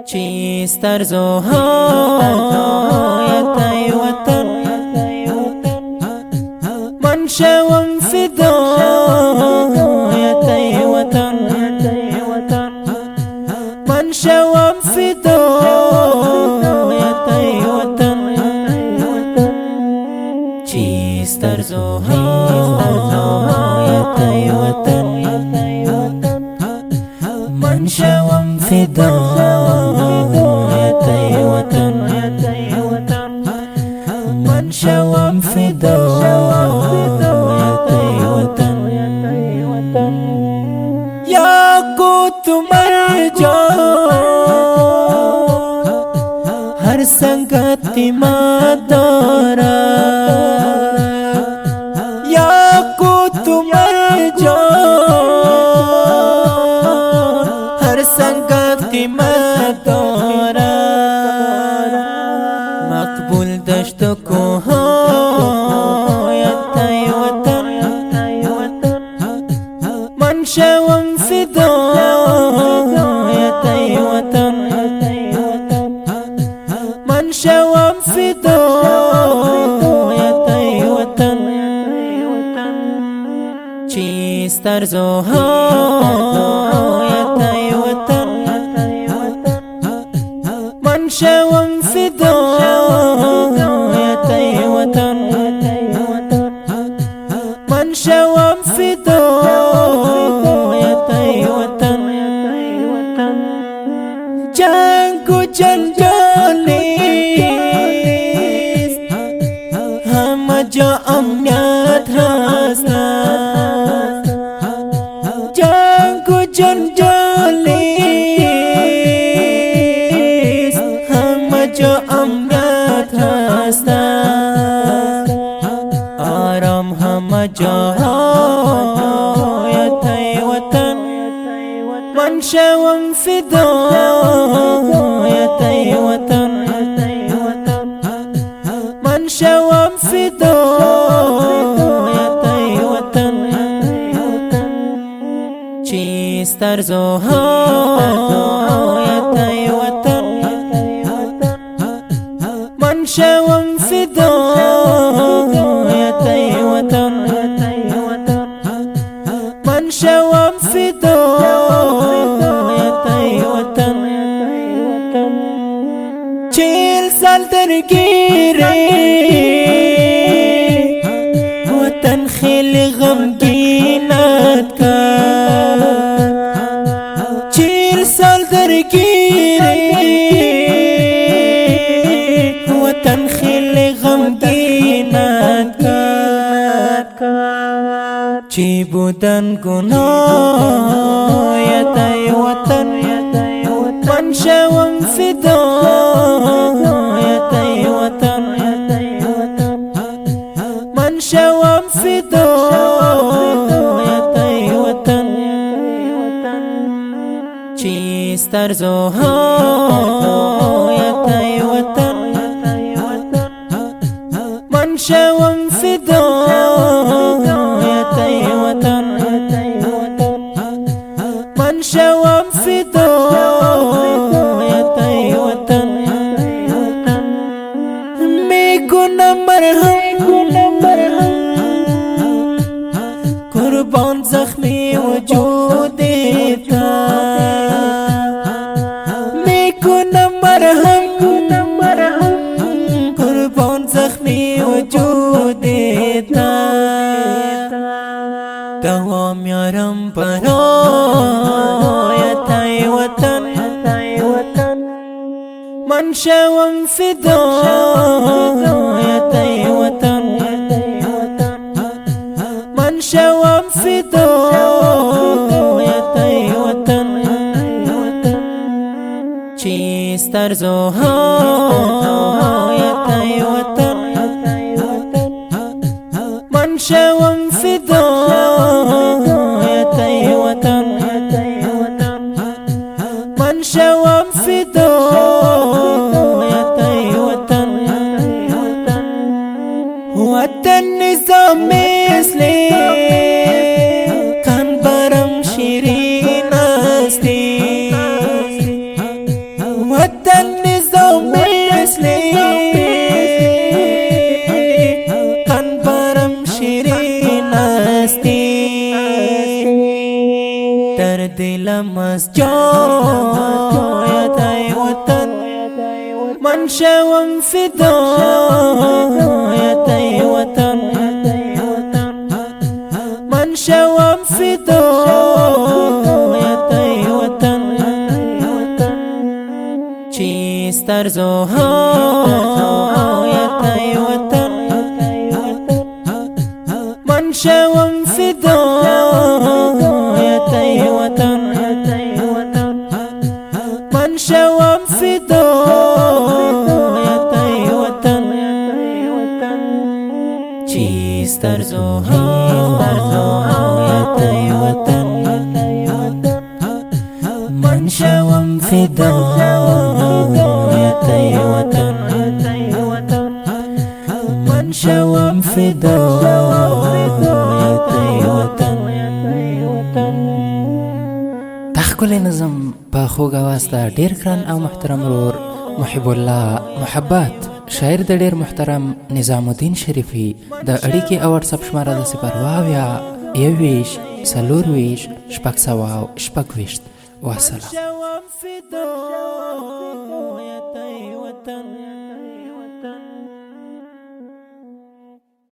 چیستر زهایت وطن من شوم فدایت وطن من شوم فدایت وطن چیستر زهایت وطن من شوم فدایت وطن من شوم فدایت وطن یا قوت مرجان هر سنگت ما دارد یا قوت مرجان هر سنگت ما دارد مقبول دشت و کوهایت وطن من شوم فدایت وطن من شوم فدایت وطن چیستر زهایت وطن من شوم فدایت وطن من شوم فدایت وطن جنگ و جنجالیست همه جا امنیت هست جنگ و جنجالیست همه جا امنیت هست آرام همه جایت وطن من شوم فدایت وطن من شوم فدایت وطن چیستر زهایت وطن من شوم فدایت وطن من شوم فدایت وطن 40 سال درگیری وطن خیلی غمگینت کرد 40 سال درگیری وطن خیلی غمگینت کرد چی بودن گناهیت وطن من شوم فدایت وطن من شوم فدایت وطن چیستر زهایت وطن من شوم فدایت وطن من شوم فدایت وطن میگونم مرهم قربان زخمی وجودت میگونم مرهم قربان زخمی وجودت دوام یارم برایت وطن من شوم فدایت وطن من شوم فدایت وطن چیستر زهایت وطن من شوم فدایت وطن من شوم فدایت وطن وطن نظام مثلی کن برم شیرین در دل مسجد ای وطن من شوم فدایت ای وطن من شوم فدایت ای وطن چیست ارزوهایت ای وطن من شوم فدایت ای وطن من شوم فدایت ای وطن چیست ارزوهایت ای وطن من شوم فدایت ای وطن من شوم فدایت ای وطن. تخکل نظم په خوږ اواز ته ډیر ګران او محترم ورور محب الله محبت شاعر د ډیر محترم نظام الدین شریفی د اړیکې او واتساپ شماره د 022 والسلام.